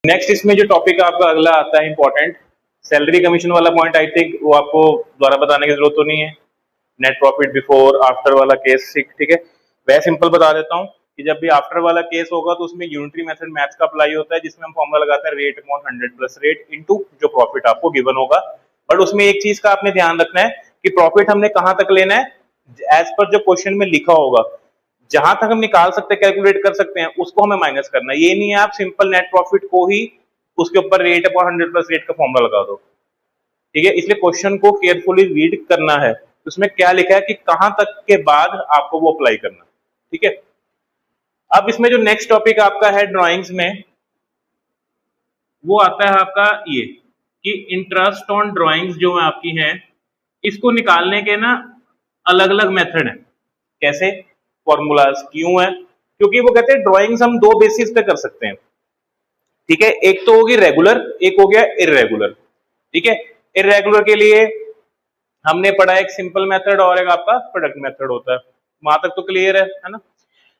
Next इसमें जो topic आपका अगला आता है इंपॉर्टेंट, सैलरी कमीशन वाला पॉइंट। आई थिंक वो आपको दोबारा बताने की जरूरत तो नहीं है। नेट प्रॉफिट बिफोर आफ्टर वाला केस, ठीक है, वह सिंपल बता देता हूँ कि जब भी आफ्टर वाला केस होगा तो उसमें यूनिटरी मेथड मैथ्स का अप्लाई होता है, जिसमें हम फॉर्मूला लगाते हैं rate upon 100 plus rate into जो प्रॉफिट आपको गिवन होगा। बट उसमें एक चीज का आपने ध्यान रखना है कि प्रॉफिट हमने कहां तक लेना है, एज पर जो क्वेश्चन में लिखा होगा, जहां तक हम निकाल सकते हैं, कैलकुलेट कर सकते हैं, उसको हमें माइनस करना है। ये नहीं है आप सिंपल नेट प्रॉफिट को ही उसके ऊपर रेट अपॉन 100 प्लस रेट का फॉर्मूला लगा दो, ठीक है। इसलिए क्वेश्चन को केयरफुली रीड करना है, उसमें क्या लिखा है कि कहां तक के बाद आपको वो अप्लाई करना, ठीक है। अब इसमें जो नेक्स्ट टॉपिक आपका है ड्राइंग्स में, वो आता है आपका ये कि इंटरेस्ट ऑन ड्राइंग्स जो आपकी है, इसको निकालने के ना अलग अलग मेथड है। कैसे? फॉर्मूलाज क्यों है? क्योंकि वो कहते हैं ड्राइंग्स हम दो बेसिस पे कर सकते हैं, ठीक है। एक तो होगी रेगुलर, एक हो गया इरेगुलर, ठीक है। इरेगुलर के लिए हमने पढ़ा एक सिंपल मेथड और एक आपका प्रोडक्ट मेथड होता है, वहां तक तो क्लियर है ना।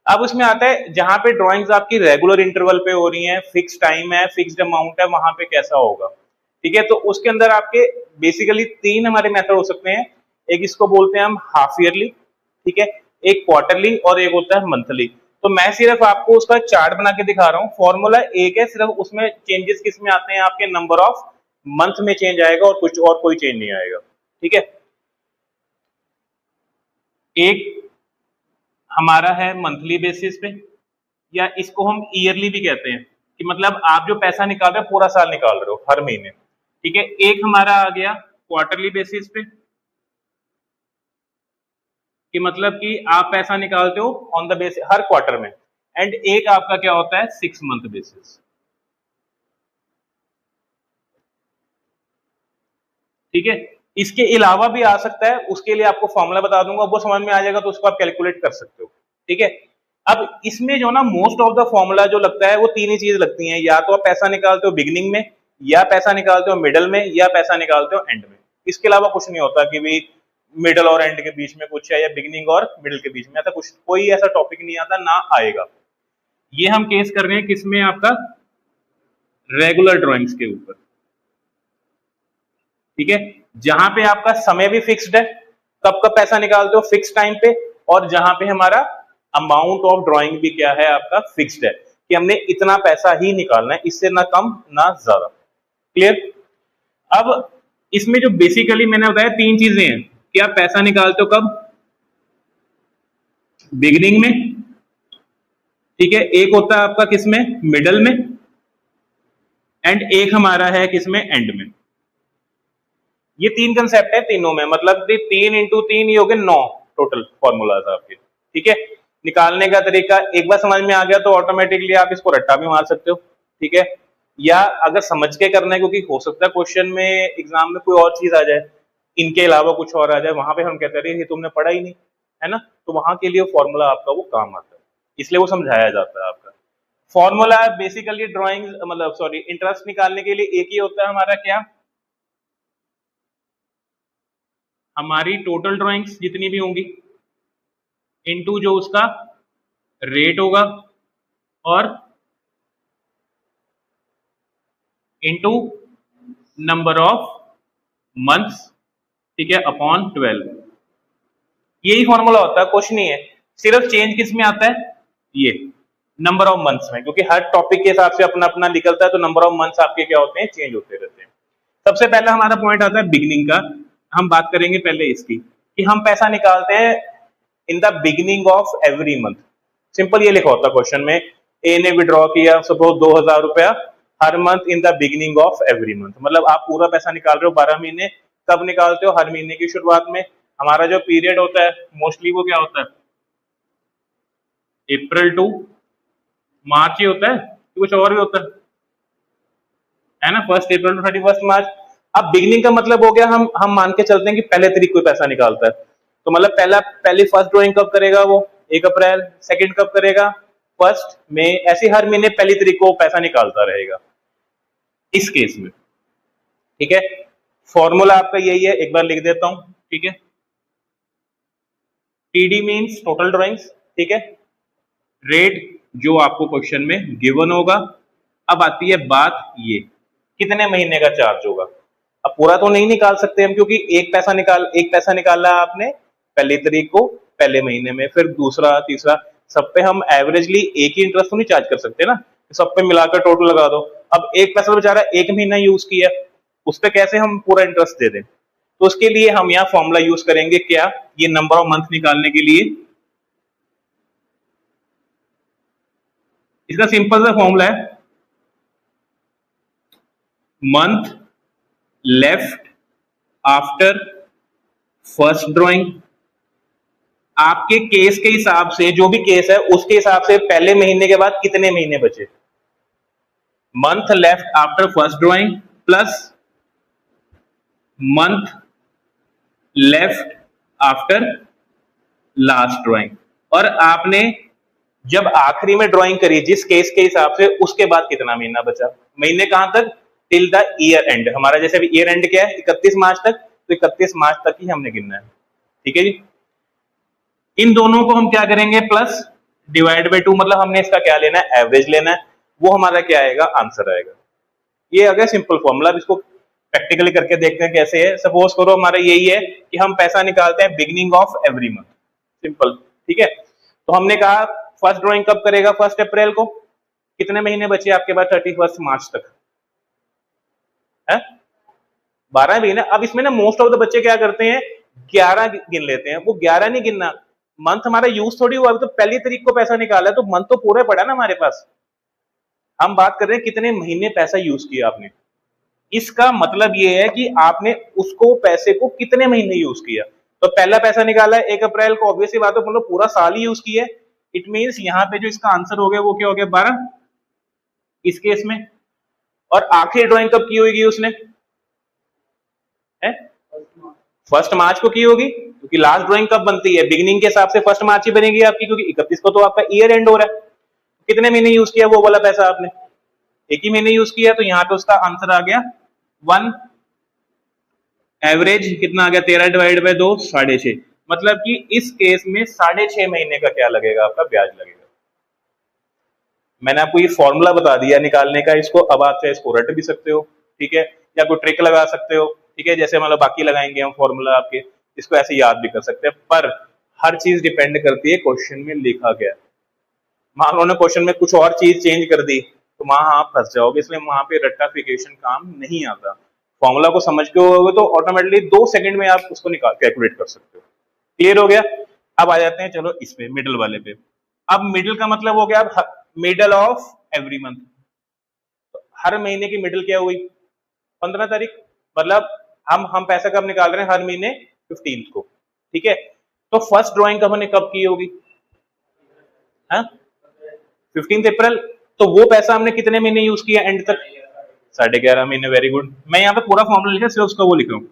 अब उसमें आता है जहां पे ड्राइंग्स आपकी रेगुलर इंटरवल पे हो रही हैं, फिक्स टाइम है, फिक्स्ड अमाउंट है, वहां पे कैसा होगा, ठीक है। तो उसके अंदर आपके बेसिकली तीन हमारे मेथड हो सकते हैं। एक इसको बोलते हैं हम हाफ ईयरली, ठीक है, एक क्वार्टरली और एक होता है मंथली। तो मैं सिर्फ आपको उसका चार्ट बना के दिखा रहा हूँ, फॉर्मूला एक है, सिर्फ उसमें चेंजेस किस में आते हैं, आपके नंबर ऑफ मंथ में चेंज आएगा और कुछ और कोई चेंज नहीं आएगा, ठीक है। एक हमारा है मंथली बेसिस पे, या इसको हम ईयरली भी कहते हैं कि मतलब आप जो पैसा निकाल रहे हो पूरा साल निकाल रहे हो हर महीने, ठीक है। एक हमारा आ गया क्वार्टरली बेसिस पे, कि मतलब कि आप पैसा निकालते हो on the basis her quarter में। एंड एक आपका क्या होता है 6 मंथ बेसिस, ठीक है। इसके अलावा भी आ सकता है, उसके लिए आपको फॉर्मूला बता दूंगा, वो समझ में आ जाएगा तो उसको आप कैलकुलेट कर सकते हो, ठीक है। अब इसमें जो ना मोस्ट ऑफ द फॉर्मूला जो लगता है वो तीन ही चीज लगती हैं, या तो आप पैसा निकालते हो बिगिनिंग में, या पैसा निकालते हो मिडल में, या पैसा निकालते हो एंड में। इसके अलावा कुछ नहीं होता कि भी मिडल और एंड के बीच में कुछ है, या बिगिनिंग और मिडल के बीच में, ऐसा कुछ कोई ऐसा टॉपिक नहीं आता, ना आएगा। ये हम केस कर रहे हैं किसमें, आपका रेगुलर ड्राइंग्स के ऊपर, ठीक है। जहां पे आपका समय भी फिक्स्ड है, कब कब पैसा निकालते हो फिक्स टाइम पे, और जहां पे हमारा अमाउंट ऑफ ड्राइंग भी क्या है आपका फिक्स्ड है, कि हमने इतना पैसा ही निकालना है, इससे ना कम ना ज्यादा। क्लियर? अब इसमें जो बेसिकली मैंने बताया तीन चीजें हैं कि आप पैसा निकालते हो कब, बिगिनिंग में, ठीक है, एक होता है आपका किसमें मिडल में, एंड एक हमारा है किसमें एंड में। ये तीन कंसेप्ट है तीनों में, मतलब 3 × 3 ये हो गए 9 टोटल फॉर्मूलाज आपके, ठीक है। निकालने का तरीका एक बार समझ में आ गया तो ऑटोमेटिकली आप इसको रट्टा भी मार सकते हो, ठीक है। या अगर समझ के करना है, क्योंकि हो सकता है क्वेश्चन में एग्जाम में कोई और चीज आ जाए, इनके अलावा कुछ और आ जाए, वहां पे हम कहते हैं ये तुमने पढ़ा ही नहीं है ना, तो वहां के लिए फॉर्मूला आपका वो काम आता है, इसलिए वो समझाया जाता है आपका फॉर्मूला। बेसिकली ड्राइंग मतलब सॉरी इंटरेस्ट निकालने के लिए एक ही होता है हमारा क्या, हमारी टोटल ड्राइंग्स जितनी भी होंगी इनटू जो उसका रेट होगा, और इनटू नंबर ऑफ मंथ्स, ठीक है, अपॉन 12। यही फॉर्मूला होता है, कुछ नहीं है। सिर्फ चेंज किस में आता है, ये नंबर ऑफ मंथ्स में, क्योंकि हर टॉपिक के हिसाब से अपना अपना निकलता है, तो नंबर ऑफ मंथ्स आपके क्या होते हैं, चेंज होते रहते हैं। सबसे पहला हमारा पॉइंट आता है बिगिनिंग का, हम बात करेंगे पहले इसकी कि हम पैसा निकालते हैं इन the beginning of every month. Simple ये लिखा होता है क्वेश्चन में, ए ने विड्रॉ किया सपोज 2000 रुपया हर month in the beginning of every month, मतलब आप पूरा पैसा निकाल रहे हो 12 महीने। कब निकालते हो, हर महीने की शुरुआत में। हमारा जो पीरियड होता है मोस्टली वो क्या होता है, अप्रैल टू मार्च ही होता है, कुछ और भी होता है ना, 1 अप्रैल टू 31 मार्च। अब बिगिनिंग का मतलब हो गया, हम मान के चलते हैं कि पहले तारीख को पैसा निकालता है, तो मतलब पहली फर्स्ट ड्राइंग कब करेगा वो 1 अप्रैल, सेकंड कब करेगा 1 मई, ऐसे हर महीने पहली तारीख को पैसा निकालता रहेगा इस केस में, ठीक है। फॉर्मूला आपका यही है, एक बार लिख देता हूं, ठीक है। टीडी मींस टोटल ड्राइंग्स, ठीक है। रेट जो आपको क्वेश्चन में गिवन होगा, अब आती है बात ये कितने महीने का चार्ज होगा। अब पूरा तो नहीं निकाल सकते हम, क्योंकि एक पैसा निकाला आपने पहली तारीख को पहले महीने में, फिर दूसरा तीसरा, सब पे हम एवरेजली एक ही इंटरेस्ट तो नहीं चार्ज कर सकते ना, सब पे मिलाकर टोटल लगा दो। अब एक पैसा बेचारा एक महीना यूज किया, उस पर कैसे हम पूरा इंटरेस्ट दे दें। तो उसके लिए हम यहाँ फॉर्मूला यूज करेंगे क्या, ये नंबर ऑफ मंथ निकालने के लिए। इसका सिंपल सा फॉर्मूला है month left after first drawing. आपके केस के हिसाब से, जो भी केस है उसके हिसाब से पहले महीने के बाद कितने महीने बचे, month left after first drawing plus month left after last drawing. और आपने जब आखिरी में ड्राइंग करी जिस केस के हिसाब से, उसके बाद कितना महीना बचा, महीने कहां तक, टिल द ईयर एंड। हमारा जैसे अभी ईयर एंड क्या है 31 मार्च तक, तो 31 मार्च तक ही हमने गिनना है। ठीक है जी। इन दोनों को हम क्या करेंगे, प्लस डिवाइड बाई 2, मतलब हमने इसका क्या लेना है, एवरेज लेना है, वो हमारा क्या आएगा, आंसर आएगा। ये अगर सिंपल फॉर्मूला, इसको प्रैक्टिकली करके देखते हैं कैसे है। सपोज करो हमारा यही है कि हम पैसा निकालते हैं beginning of every month, simple. ठीक है, तो हमने कहा फर्स्ट ड्राइंग कब करेगा, 1 अप्रैल को। कितने महीने बचे आपके पास 31 मार्च तक है, 12 महीने। अब इसमें ना मोस्ट ऑफ द बच्चे क्या करते हैं, 11 गिन लेते हैं। वो 11 नहीं गिनना, मंथ हमारा यूज थोड़ी हुआ, तो पहली तारीख को पैसा निकाला है तो मंथ तो पूरा पड़ा ना हमारे पास। हम बात कर रहे हैं कितने महीने पैसा यूज किया आपने। इसका मतलब ये है कि आपने उसको पैसे को कितने महीने यूज किया। तो पहला पैसा निकाला है 1 अप्रैल को, ऑब्वियसली बात है, मतलब पूरा साल ही यूज किया है। इट मींस यहाँ पे जो इसका आंसर हो गया वो क्या हो गया, 12 इस केस में। और आखिरी ड्राइंग कब की होगी उसने, 1 मार्च को की होगी, क्योंकि लास्ट ड्राइंग कब बनती है, बिगिनिंग के हिसाब से 1 मार्च ही बनेगी आपकी, क्योंकि 31 को तो आपका ईयर एंड हो रहा है। कितने महीने यूज किया वो वाला पैसा आपने, एक ही महीने यूज किया, तो यहाँ पे उसका आंसर आ गया 1। एवरेज कितना आ गया, 13 डिवाइड बाय 2, 6.5। मतलब कि इस केस में 6.5 महीने का क्या लगेगा, आपका ब्याज लगेगा। मैंने आपको ये फॉर्मूला बता दिया निकालने का, इसको अब आप चाहे इसको रट भी सकते हो, ठीक है, या कोई ट्रिक लगा सकते हो, ठीक है, जैसे मतलब बाकी लगाएंगे हम फॉर्मूला आपके, इसको ऐसे याद भी कर सकते हैं। पर हर चीज डिपेंड करती है क्वेश्चन में लिखा गया। मान लो ने क्वेश्चन में कुछ और चीज चेंज कर दी तो वहां आप फंस जाओगे, इसलिए वहां पे रट्टाफिकेशन काम नहीं आता। फॉर्मूला को समझ के होगे तो ऑटोमेटिकली 2 सेकंड में आप उसको निकाल कैलकुलेट कर सकते हो। क्लियर हो गया। अब आ जाते हैं चलो इस पे, मिडिल वाले पे। अब मिडिल का मतलब हो गया अब मिडल ऑफ एवरी मंथ। हर महीने की मिडिल क्या हुई, 15 तारीख। मतलब हम पैसा कब निकाल रहे हैं, हर महीने 15 को। ठीक है, तो फर्स्ट ड्राइंग हमने कब की होगी, 15 अप्रैल। तो वो पैसा हमने कितने महीने यूज किया एंड तक, 11.5 महीने। Very good. मैं यहाँ पे पूरा फॉर्मूला लिखा, सिर्फ उसका वो लिख रहा हूँ।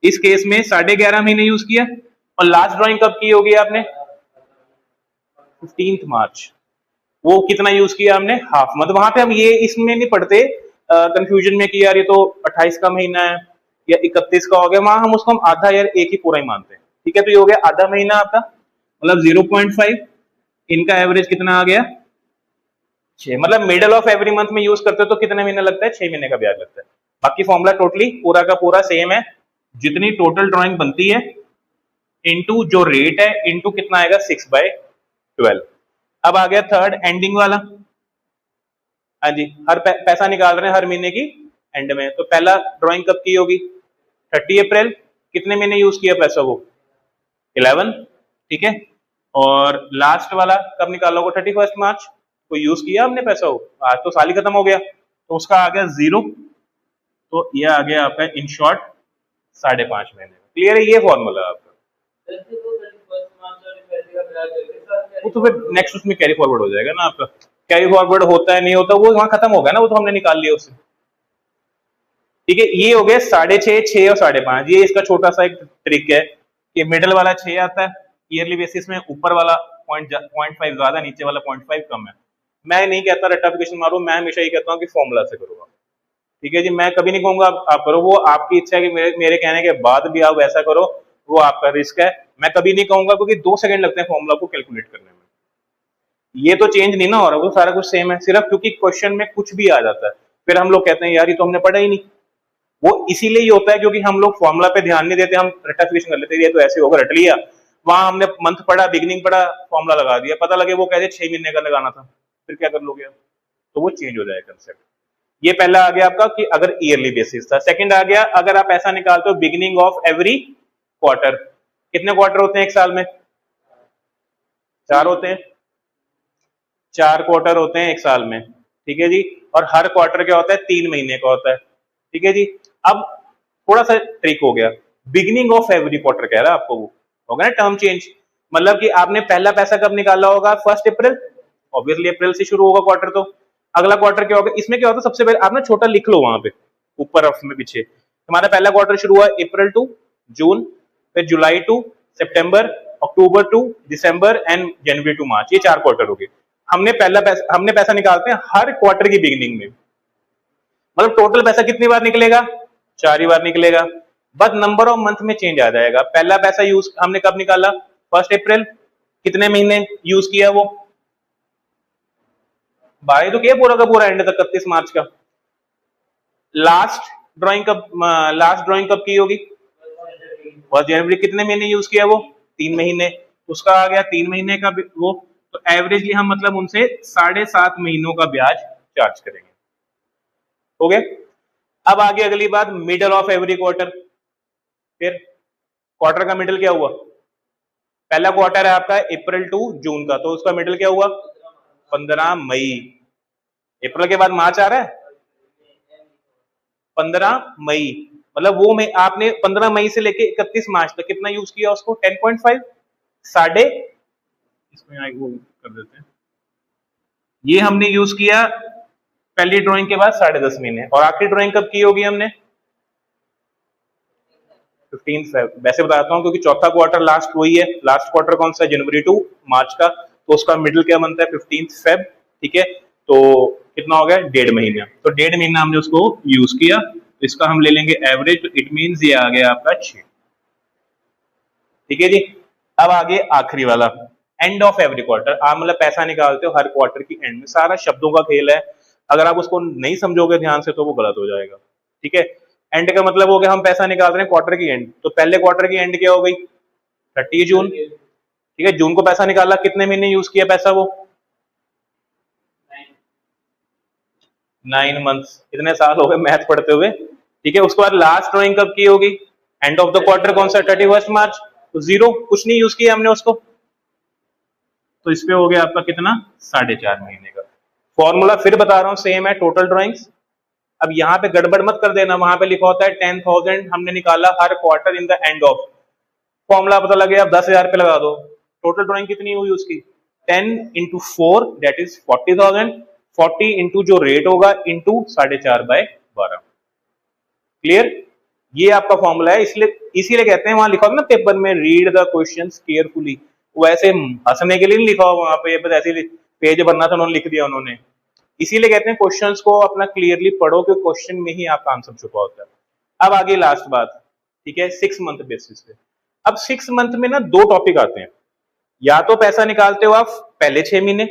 इस केस में 11.5 महीने यूज किया। और लास्ट ड्राइंग कब की होगी आपने, 15 मार्च। वो कितना यूज किया हमने, हाफ। मतलब वहां पे हम ये इसमें नहीं पढ़ते कंफ्यूजन में कि यार ये तो 28 का महीना है या 31 का हो गया, वहां हम उसको हम आधा यार एक ही पूरा ही मानते हैं। ठीक है, तो ये हो गया आधा महीना आपका, मतलब 0.5। इनका एवरेज कितना आ गया, 6। मतलब मिडल ऑफ एवरी मंथ में यूज करते हो तो कितने महीने लगता है, 6 महीने का ब्याज लगता है। बाकी फॉर्मूला टोटली पूरा का पूरा सेम है, जितनी टोटल ड्राइंग बनती है इनटू जो रेट है इनटू कितना आएगा, 6/12। अब आ गया थर्ड एंडिंग वाला। हाँ जी, हर पैसा निकाल रहे हैं हर महीने की एंड में। तो पहला ड्राइंग कब की होगी, 30 अप्रैल। कितने महीने यूज किया पैसा वो, 11। ठीक है, और लास्ट वाला कब निकाला होगा, 31 मार्च को यूज किया हमने पैसा वो, आज तो साल ही खत्म हो गया, तो उसका आ गया 0। तो ये आ गया आपका इन शॉर्ट 5.5 महीने। क्लियर है, ये फॉर्मूला आपका। वो तो फिर नेक्स्ट उसमें कैरी फॉरवर्ड हो जाएगा ना आपका। कैरी फॉरवर्ड होता है नहीं होता वो वहां खत्म होगा ना, वो तो हमने निकाल लिया उससे। ठीक है, ये हो गया 6.5, 6 और 5.5। ये इसका छोटा सा एक ट्रिक है कि मिडल वाला 6 आता है ईयरली बेसिस में, ऊपर वाला 0.5 ज्यादा, नीचे वाला 0.5 कम है। मैं नहीं कहता रेक्टिफिकेशन मारो, मैं हमेशा ये कहता हूँ कि फॉर्मूला से करो आप। ठीक है जी, मैं कभी नहीं कहूंगा आप करो, वो आपकी इच्छा है कि मेरे कहने के बाद भी आप वैसा करो, वो आपका रिस्क है। मैं कभी नहीं कहूंगा, क्योंकि 2 सेकंड लगते हैं फॉर्मूला को कैलकुलेट करने में। ये तो चेंज नहीं ना हो रहा, वो सारा कुछ सेम है, सिर्फ क्योंकि क्वेश्चन में कुछ भी आ जाता है फिर हम लोग कहते हैं यार ये तो हमने पढ़ा ही नहीं। वो इसीलिए ही होता है क्योंकि हम लोग फॉर्मूला पे ध्यान नहीं देते, हम रेक्टिफिकेशन कर लेते हैं, ये तो ऐसे होगा, रट लिया। वहां हमने मंथ पढ़ा, बिगनिंग पढ़ा, फॉर्मूला लगा दिया, पता लगे वो कहते 6 महीने का लगाना था, फिर क्या कर लोगे? तो वो चेंज हो जाएगा कंसेप्ट। ये पहला आ गया आपका कि अगर ईयरली बेसिस था। सेकंड आ गया अगर आप ऐसा निकालते हो बिगिनिंग ऑफ एवरी क्वार्टर। कितने क्वार्टर होते हैं एक साल में? 4 होते हैं। 4 क्वार्टर होते हैं एक साल में, ठीक है जी। और हर क्वार्टर क्या होता है? 3 महीने का होता है, ठीक है जी। अब थोड़ा सा ट्रिक हो गया, बिगिनिंग ऑफ एवरी क्वार्टर कह रहा है आपको, वो होगा ना टर्म चेंज। मतलब कि आपने पहला पैसा कब निकाला होगा? 1 अप्रैल। ऑब्वियसली अप्रैल से शुरू होगा क्वार्टर, तो अगला क्वार्टर क्या होगा? इसमें क्या होता है, सबसे पहले आप ना छोटा लिख लो वहां पे ऊपर ऑफ में पीछे, हमारा पहला क्वार्टर शुरू हुआ अप्रैल टू जून, फिर July to September, October to December and January to March, ये 4 क्वार्टर हो गए। हमने पैसा निकालते हैं हर क्वार्टर की बिगिनिंग में, मतलब टोटल पैसा कितनी बार निकलेगा? 4 ही बार निकलेगा, बस नंबर ऑफ मंथ में चेंज आ जाएगा। पहला पैसा यूज हमने कब निकाला? 1 अप्रैल। कितने महीने यूज किया वो? 12 तो किया पूरा का पूरा एंड तक, 31 मार्च का। लास्ट लास्ट ड्राइंग कब की होगी? 1 जनवरी। कितने महीने यूज किया वो? 3 महीने। उसका आ गया 3 महीने का वो, तो एवरेजली हम मतलब उनसे 7.5 महीनों का ब्याज चार्ज करेंगे। हो गया। अब आगे अगली बात, मिडल ऑफ एवरी क्वार्टर। फिर क्वार्टर का मिडल क्या हुआ? पहला क्वार्टर है आपका अप्रैल टू जून का, तो उसका मिडल क्या हुआ? 15 मई। अप्रैल के बाद मार्च आ रहा है, 15 मई, मतलब वो में आपने 15 मई से लेके 31 मार्च तक कितना यूज किया उसको? 10.5। साढ़े, इसमें वो कर देते हैं, ये हमने यूज किया पहली ड्राइंग के बाद 10.5 महीने। और आखिरी ड्राइंग कब की होगी हमने? 15 फेब। वैसे बताता हूँ क्योंकि चौथा क्वार्टर लास्ट वही है, लास्ट क्वार्टर कौन सा है? जनवरी टू मार्च का, तो उसका मिडिल क्या बनता है? 15 फेब, ठीक है। तो कितना हो गया? 1.5 महीना। तो 1.5 महीना हमने उसको यूज किया, तो इसका हम ले लेंगे एवरेज, तो इट मीन ये आ गया आपका 6, ठीक है जी। अब आगे आखिरी वाला, एंड ऑफ एवरी क्वार्टर। आप मतलब पैसा निकालते हो हर क्वार्टर की एंड में, सारा शब्दों का खेल है, अगर आप उसको नहीं समझोगे ध्यान से तो वो गलत हो जाएगा, ठीक है। एंड का मतलब हो गया हम पैसा निकाल रहे हैं क्वार्टर की एंड, तो पहले क्वार्टर की एंड क्या हो गई? 30 जून, ठीक है। जून को पैसा निकाला, कितने महीने यूज किया पैसा वो? 9 मंथ्स। इतने साल हो गए मैथ पढ़ते हुए, ठीक है। उसके बाद लास्ट ड्रॉइंग कब की होगी? एंड ऑफ द क्वार्टर कौन सा? 31 मार्च। तो 0, कुछ नहीं यूज किया हमने उसको, तो इसपे हो गया आपका कितना? 4.5 महीने का। फॉर्मूला फिर बता रहा हूं सेम है, टोटल ड्रॉइंग्स। अब यहाँ पे गड़बड़ मत कर देना, वहां पे लिखा होता है 10,000 हमने निकाला हर quarter in the end of, formula पता लगे आप 10,000 पे लगा दो। टोटल ड्रॉइंग कितनी हुई उसकी? 10 × 4 दैट इज 40,000, 40 इंटू जो रेट होगा इंटू 4.5/12। क्लियर? ये आपका फॉर्मूला है, इसलिए इसीलिए कहते हैं वहां लिखा होगा ना पेपर में, रीड द क्वेश्चंस केयरफुली। वैसे हंसने के लिए नहीं लिखा हुआ वहां पे, बस ऐसे पेज भरना था उन्होंने, लिख दिया उन्होंने। इसीलिए कहते हैं क्वेश्चंस को अपना क्लियरली पढ़ो, क्योंकि क्वेश्चन में ही आपका आंसर छुपा होता है। अब आगे लास्ट बात, ठीक है, 6 मंथ बेसिस पे। अब 6 मंथ में ना 2 टॉपिक आते हैं, या तो पैसा निकालते हो आप पहले 6 महीने,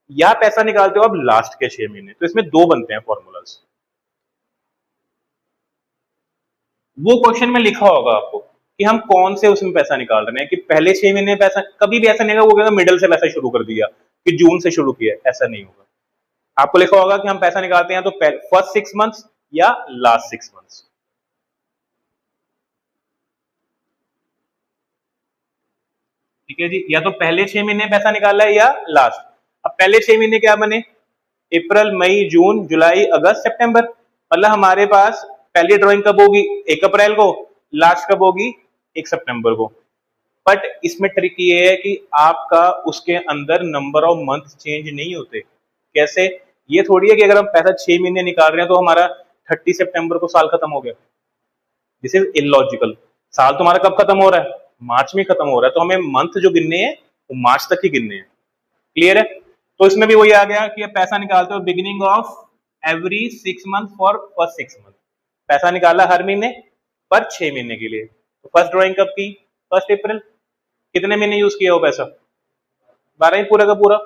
या पैसा निकालते हो आप लास्ट के 6 महीने। तो इसमें 2 बनते हैं फॉर्मूलाज। वो क्वेश्चन में लिखा होगा आपको कि हम कौन से उसमें पैसा निकाल रहे हैं, कि पहले 6 महीने पैसा, कभी भी ऐसा नहीं होगा वो कहेगा मिडल से पैसा शुरू कर दिया कि जून से शुरू किया, ऐसा नहीं होगा। आपको लिखा होगा कि हम पैसा निकालते हैं तो फर्स्ट 6 मंथ्स या लास्ट 6 मंथ्स, ठीक है जी। या तो पहले 6 महीने पैसा निकाला है या लास्ट। अब पहले 6 महीने क्या बने? अप्रैल, मई, जून, जुलाई, अगस्त, सितंबर। मतलब हमारे पास पहली ड्राइंग कब होगी? 1 अप्रैल को। लास्ट कब होगी? 1 सितंबर को। बट इसमें ट्रिक ये है कि आपका उसके अंदर नंबर ऑफ मंथ चेंज नहीं होते। कैसे? ये थोड़ी है कि अगर हम पैसा 6 महीने निकाल रहे हैं तो हमारा 30 सितंबर को साल खत्म हो गया। This is illogical. साल तुम्हारा कब खत्म हो रहा है? मार्च में खत्म हो रहा है, तो हमें मंथ जो गिनने हैं वो मार्च तक ही गिनने हैं। क्लियर है? तो इसमें भी वही आ गया कि पैसा निकालते हो beginning of every 6 month for first 6 month. पैसा निकाला हर महीने पर 6 महीने के लिए। तो फर्स्ट ड्राइंग कब की? 1 अप्रैल। कितने महीने यूज किया वो पैसा? 12 ही पूरा का पूरा।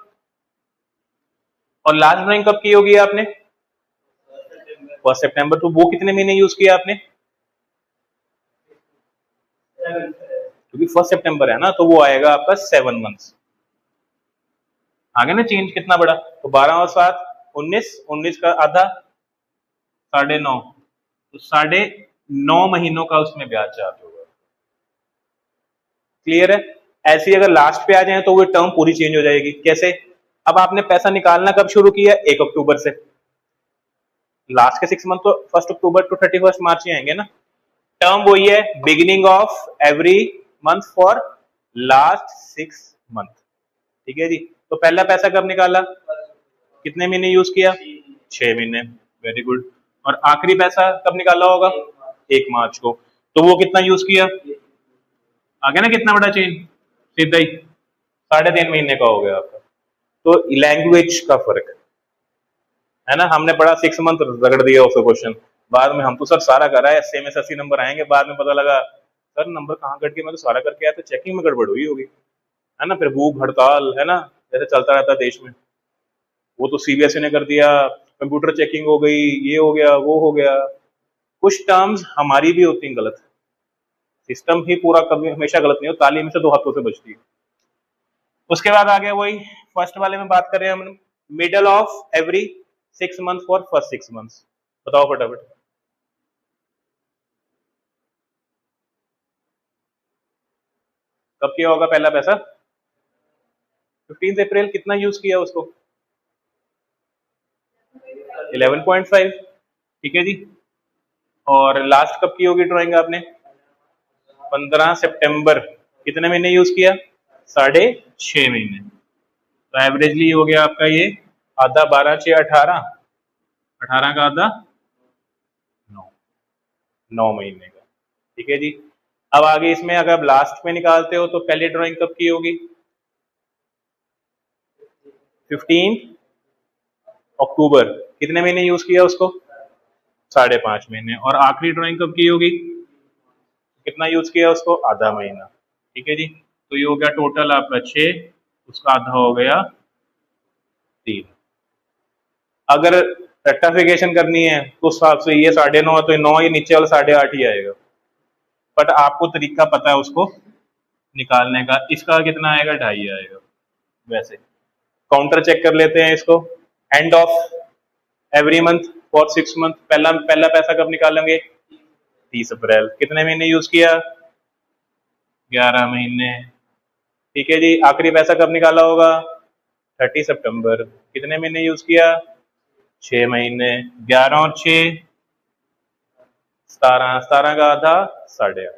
और लास्ट ड्राइंग कब की होगी आपने? 1 सितंबर। तो वो कितने महीने यूज किया आपने? क्योंकि 1 सितंबर है ना, तो वो आएगा आपका 7 मंथ्स। आगे ना चेंज कितना बड़ा, तो 12 और 7 19, 19 का आधा 9.5, तो 9.5 महीनों का उसमें ब्याज चार्ज होगा। क्लियर है? ऐसी अगर लास्ट पे आ जाए तो वो टर्म पूरी चेंज हो जाएगी। कैसे? अब आपने पैसा निकालना कब शुरू किया? 1 अक्टूबर से। लास्ट के 6 मंथ तो 1 अक्टूबर टू 31 मार्च ही आएंगे ना। टर्म वही है, beginning of every month for last 6 month. ठीक है जी। तो पहला पैसा कब निकाला? कितने महीने यूज किया? 6 महीने। Very good. और आखिरी पैसा कब निकाला होगा? 1 मार्च को। तो वो कितना यूज किया? आ गया ना कितना बड़ा चेंज? सीधा ही 3.5 महीने का हो गया आपका। तो लैंग्वेज का फर्क है ना। हमने पढ़ा 6 मंथ, रगड़ दिया उसको क्वेश्चन। बाद में हम तो सर सारा करा है, एसए में 80 नंबर आएंगे, बाद में पता लगा सर नंबर कहाँ कट गए, मैं तो सारा करके आया था, चेकिंग में गड़बड़ हुई होगी, है ना। फिर भूख हड़ताल, है ना, जैसे चलता रहता है देश में। वो तो सीबीएसई ने कर दिया, कंप्यूटर चेकिंग हो गई, ये हो गया, वो हो गया। कुछ टर्म्स हमारी भी होती हैं गलत, सिस्टम ही पूरा कभी हमेशा गलत नहीं हो, ताली में से 2 हाथों से बचती है। उसके बाद आ गया वही फर्स्ट वाले में बात करें हम, middle of every 6 month for first 6 months. बताओ फटाफट। कब किया होगा पहला पैसा? 15 अप्रैल। कितना यूज किया उसको? 11.5। ठीक है जी। और लास्ट कब की होगी ड्राइंग आपने? 15 सितंबर। कितने महीने यूज किया? 6.5 महीने। तो एवरेजली हो गया आपका ये आधा, 12 6 18, 18 का आधा 9 महीने का। ठीक है जी। अब आगे इसमें अगर आप लास्ट में निकालते हो तो पहली ड्राइंग कब की होगी? 15 अक्टूबर। कितने महीने यूज किया उसको? 5.5 महीने। और आखिरी ड्राइंग कब की होगी? कितना यूज किया उसको? आधा महीना। ठीक है जी। तो ये हो गया टोटल आपका 6, उसका आधा हो गया 3। अगर रेक्टिफिकेशन करनी है तो उस हिसाब से ये 9.5 तो 9 ही, नीचे वाला 8.5 ही आएगा। बट आपको तरीका पता है उसको निकालने का। इसका कितना आएगा? 2.5 आएगा। वैसे काउंटर चेक कर लेते हैं इसको। End of every month for 6 month. पहला पहला पैसा कब निकालेंगे? 30 अप्रैल। कितने महीने यूज किया? 11 महीने। ठीक है जी। आखिरी पैसा कब निकाला होगा? 30 सितंबर। कितने महीने यूज किया? 6 महीने। 11 और 6 17, 17 का आधा 8.5।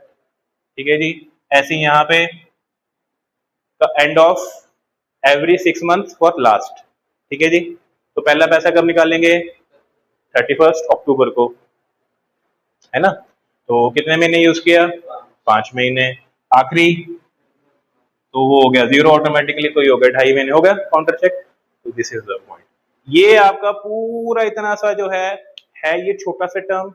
ठीक है जी। ऐसे ही यहाँ पे end of every 6 month for last. ठीक है जी। तो पहला पैसा कब निकालेंगे? 31 अक्टूबर को, है ना। तो कितने महीने यूज किया? 5 महीने। आखिरी तो वो हो गया 0 ऑटोमेटिकली, तो ये हो गया 2.5 महीने। हो गया काउंटर चेक। तो दिस इज द पॉइंट। ये आपका पूरा इतना सा जो है ये छोटा सा टर्म।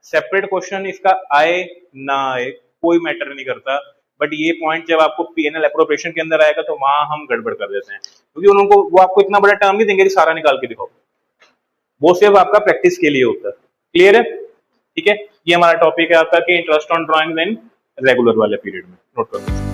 सेपरेट क्वेश्चन इसका आए ना आए कोई मैटर नहीं करता, बट ये पॉइंट जब आपको पीएनएल एप्रोप्रिएशन के अंदर आएगा तो वहां हम गड़बड़ कर देते हैं, क्योंकि उनको वो आपको इतना बड़ा टर्म नहीं देंगे कि सारा निकाल के दिखाओ। वो सिर्फ आपका प्रैक्टिस के लिए होता है। क्लियर है? ठीक है। ये हमारा टॉपिक है आपका कि interest on drawing in regular वाले पीरियड में। नोट कर